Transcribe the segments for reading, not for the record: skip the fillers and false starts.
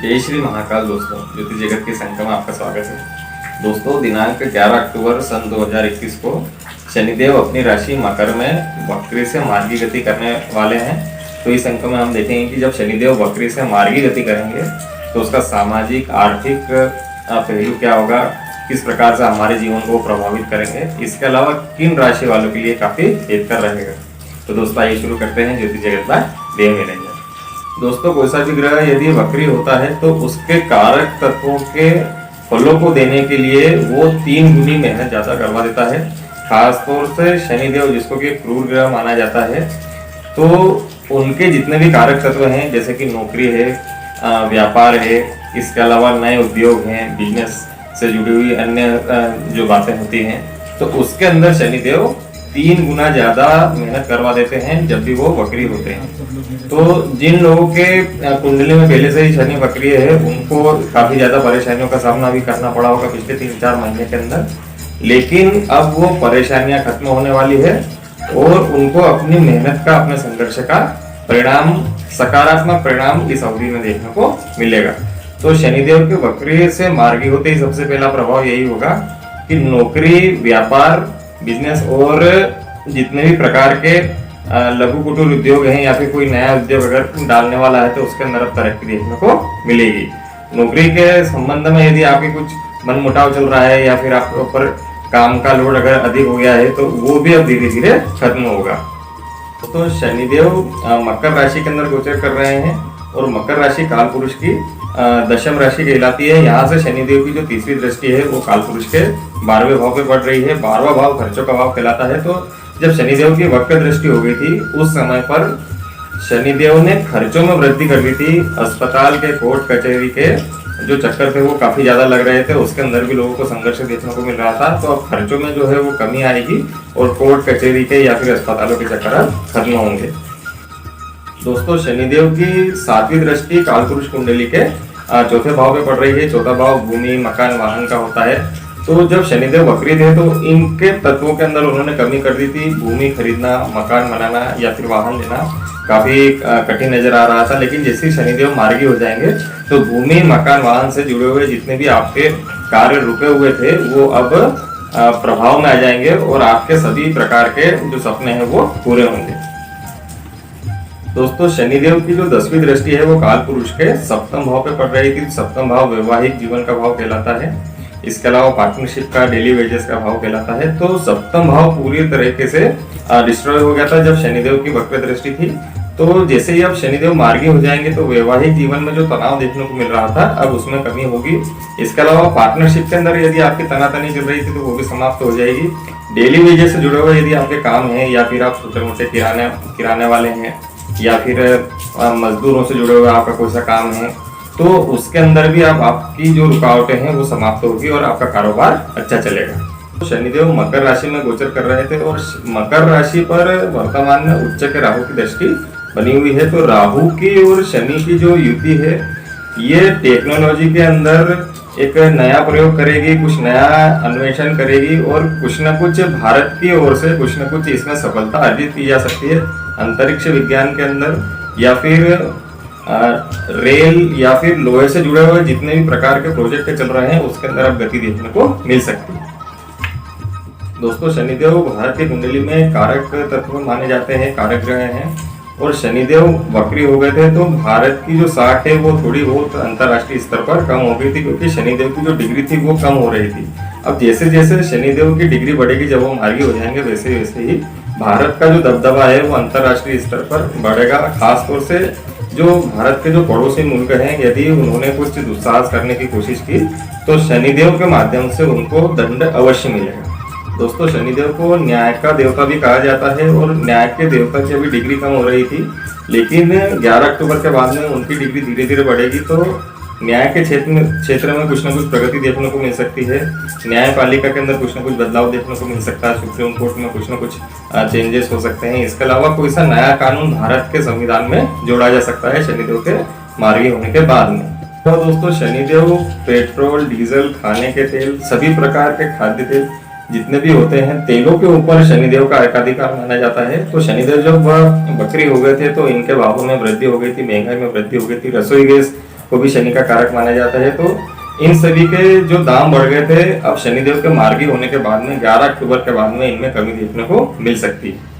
जय श्री महाकाल। दोस्तों, ज्योतिष जगत के संख्या में आपका स्वागत है। दोस्तों, दिनांक 11 अक्टूबर सन 2021 को शनिदेव अपनी राशि मकर में वक्री से मार्गी गति करने वाले हैं। तो इस अंक में हम देखेंगे कि जब शनिदेव वक्री से मार्गी गति करेंगे तो उसका सामाजिक आर्थिक पहलू क्या होगा, किस प्रकार से हमारे जीवन को प्रभावित करेंगे, इसके अलावा किन राशि वालों के लिए काफी हितकर रहेगा। तो दोस्तों, आइए शुरू करते हैं ज्योतिष जगत का देव मैनेजर। दोस्तों, कोई सा भी ग्रह यदि वक्री होता है तो उसके कारक तत्वों के फलों को देने के लिए वो 3 गुनी मेहनत ज्यादा करवा देता है। खास तौर से शनिदेव, जिसको कि क्रूर ग्रह माना जाता है, तो उनके जितने भी कारक तत्व हैं, जैसे कि नौकरी है, व्यापार है, इसके अलावा नए उद्योग हैं, बिजनेस से जुड़ी हुई अन्य जो बातें होती हैं, तो उसके अंदर शनिदेव 3 गुना ज्यादा मेहनत करवा देते हैं जब भी वो वक्री होते हैं। तो जिन लोगों के कुंडली में पहले से ही शनि वक्री है, उनको काफी ज्यादा परेशानियों का सामना भी करना पड़ा होगा पिछले 3-4 महीने के अंदर, लेकिन अब वो परेशानियां खत्म होने वाली है और उनको अपनी मेहनत का, अपने संघर्ष का परिणाम, सकारात्मक परिणाम इस अवधि में देखने को मिलेगा। तो शनिदेव के वक्री से मार्गी होते ही सबसे पहला प्रभाव यही होगा कि नौकरी, व्यापार, बिजनेस और जितने भी प्रकार के लघु कुटीर उद्योग हैं या फिर कोई नया उद्योग अगर डालने वाला है तो उसके अंदर अब तरक्की देखने को मिलेगी। नौकरी के संबंध में यदि आपके कुछ मनमुटाव चल रहा है या फिर आपके ऊपर काम का लोड अगर अधिक हो गया है तो वो भी अब धीरे धीरे खत्म होगा। तो शनिदेव मकर राशि के अंदर गोचर कर रहे हैं और मकर राशि काल पुरुष की दशम राशि कहलाती है। यहाँ से शनिदेव की जो तीसरी दृष्टि है वो काल पुरुष के 12वें भाव पे पड़ रही है। 12वां भाव खर्चों का भाव कहलाता है। तो जब शनिदेव की वक्र दृष्टि हो गई थी उस समय पर शनिदेव ने खर्चों में वृद्धि कर दी थी। अस्पताल के, कोर्ट कचहरी के जो चक्कर थे वो काफी ज्यादा लग रहे थे, उसके अंदर भी लोगों को संघर्ष देखने को मिल रहा था। तो अब खर्चों में जो है वो कमी आएगी और कोर्ट कचहरी के या फिर अस्पतालों के चक्कर खत्म होंगे। दोस्तों, शनिदेव की 7वीं दृष्टि कालपुरुष कुंडली के 4थे भाव में पड़ रही है। 4था भाव भूमि, मकान, वाहन का होता है। तो जब शनिदेव वक्री थे तो इनके तत्वों के अंदर उन्होंने कमी कर दी थी। भूमि खरीदना, मकान बनाना या फिर वाहन लेना काफी कठिन नजर आ रहा था, लेकिन जैसे शनिदेव मार्गी हो जाएंगे तो भूमि, मकान, वाहन से जुड़े हुए जितने भी आपके कार्य रुके हुए थे वो अब प्रभाव में आ जाएंगे और आपके सभी प्रकार के जो सपने हैं वो पूरे होंगे। दोस्तों, शनिदेव की जो 10वीं दृष्टि है वो काल पुरुष के 7वें भाव पे पड़ रही थी। 7वां भाव वैवाहिक जीवन का भाव कहलाता है। इसके अलावा पार्टनरशिप का, डेली वेजेस का भाव कहलाता है। तो 7वां भाव पूरी तरीके से डिस्ट्रॉय हो गया था जब शनिदेव की वक्र दृष्टि थी। तो जैसे ही अब शनिदेव मार्गी हो जाएंगे तो वैवाहिक जीवन में जो तनाव देखने को मिल रहा था अब उसमें कमी होगी। इसके अलावा पार्टनरशिप के अंदर यदि आपकी तनातनी चल रही थी तो वो भी समाप्त हो जाएगी। डेली वेजेस से जुड़े हुए यदि आपके काम है या फिर आप छोटे मोटे किराने वाले हैं या फिर मजदूरों से जुड़े हुए आपका कोई सा काम है तो उसके अंदर भी अब आपकी जो रुकावटें हैं वो समाप्त होगी और आपका कारोबार अच्छा चलेगा। तो शनिदेव मकर राशि में गोचर कर रहे थे और मकर राशि पर वर्तमान में उच्च के राहु की दृष्टि बनी हुई है। तो राहु की और शनि की जो युति है ये टेक्नोलॉजी के अंदर एक नया प्रयोग करेगी, कुछ नया अन्वेषण करेगी और कुछ न कुछ भारत की ओर से कुछ न कुछ इसमें सफलता अर्जित की जा सकती है। अंतरिक्ष विज्ञान के अंदर या फिर रेल या फिर लोहे से जुड़े हुए जितने भी प्रकार के प्रोजेक्ट चल रहे हैं उसके अंदर अब गति देखने को मिल सकती है। दोस्तों, शनिदेव भारत की कुंडली में कारक तत्व माने जाते हैं, कारक ग्रह हैं और शनिदेव वक्री हो गए थे तो भारत की जो साख है वो थोड़ी बहुत अंतरराष्ट्रीय स्तर पर कम हो गई थी क्योंकि शनिदेव की जो डिग्री थी वो कम हो रही थी। अब जैसे जैसे शनिदेव की डिग्री बढ़ेगी, जब वो मार्गी हो जाएंगे वैसे वैसे ही भारत का जो दबदबा है वो अंतरराष्ट्रीय स्तर पर बढ़ेगा। खास तौर से जो भारत के जो पड़ोसी मुल्क हैं यदि उन्होंने कुछ दुस्साहस करने की कोशिश की तो शनिदेव के माध्यम से उनको दंड अवश्य मिलेगा। दोस्तों, शनिदेव को न्याय का देवता भी कहा जाता है और न्याय के देवता की अभी डिग्री कम हो रही थी, लेकिन 11 अक्टूबर के बाद में उनकी डिग्री धीरे धीरे बढ़ेगी तो न्याय के क्षेत्र में कुछ न कुछ प्रगति देखने को मिल सकती है। न्यायपालिका के अंदर कुछ न कुछ बदलाव देखने को मिल सकता है। सुप्रीम कोर्ट में कुछ न कुछ चेंजेस हो सकते हैं। इसके अलावा कोई सा नया कानून भारत के संविधान में जोड़ा जा सकता है शनिदेव के मार्गी होने के बाद में। तो दोस्तों, शनिदेव पेट्रोल, डीजल, खाने के तेल, सभी प्रकार के खाद्य तेल जितने भी होते हैं तेलों के ऊपर शनिदेव का एकाधिकार माना जाता है। तो शनिदेव जब वह वक्री हो गए थे तो इनके भावों में वृद्धि हो गई थी, महंगाई में वृद्धि हो गई थी, रसोई गैस को भी शनि का कारक माना जाता है। तो इन सभी के जो दाम बढ़ गए थे, अब शनिदेव के मार्गी होने के बाद में 11 अक्टूबर के बाद में इनमें कमी देखने को मिल सकती है।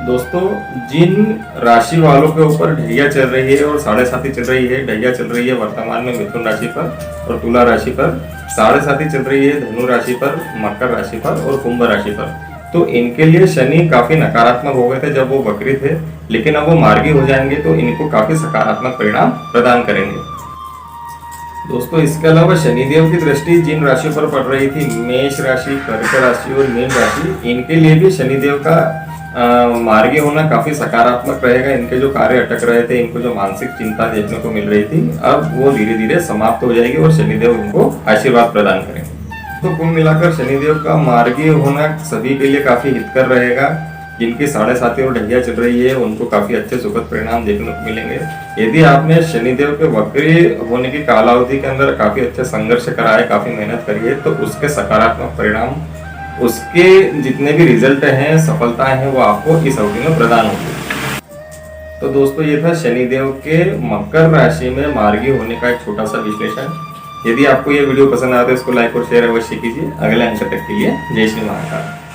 दोस्तों, जिन राशि वालों के ऊपर ढैया चल रही है और साढ़े साथी चल रही है, ढैया चल रही है वर्तमान में मिथुन राशि पर और तुला राशि पर, साढ़े साथी चल रही है धनु राशि पर, मकर राशि पर और कुंभ राशि पर, तो इनके लिए शनि काफी नकारात्मक हो गए थे जब वो वक्री थे, लेकिन अब वो मार्गी हो जाएंगे तो इनको काफी सकारात्मक परिणाम प्रदान करेंगे। दोस्तों, इसके अलावा शनिदेव की दृष्टि जिन राशियों पर पड़ रही थी, मेष राशि, कर्क राशि और मीन राशि, इनके लिए भी शनिदेव का मार्गी होना काफी सकारात्मक रहेगा। इनके जो कार्य अटक रहे थे, इनको जो मानसिक चिंता देखने को मिल रही थी, अब वो धीरे धीरे समाप्त हो जाएगी और शनिदेव इनको आशीर्वाद प्रदान करेंगे। तो कुल मिलाकर शनिदेव का मार्गी होना सभी के लिए काफी हितकर रहेगा। जिनकी साढ़े साथी और ढैया चल रही है उनको काफी अच्छे सुखद परिणाम देखने को मिलेंगे। यदि आपने शनिदेव के वक्री होने की कालावधि के अंदर काफी अच्छे संघर्ष करा है, काफी मेहनत करी है, तो उसके सकारात्मक परिणाम, उसके जितने भी रिजल्ट हैं, सफलताएं हैं, वो आपको इस अवधि में प्रदान होंगी। तो दोस्तों, ये था शनिदेव के मकर राशि में मार्गी होने का एक छोटा सा विश्लेषण। यदि आपको ये वीडियो पसंद आया तो इसको लाइक और शेयर अवश्य कीजिए। अगले अंक तक के लिए जय श्री महाकाल।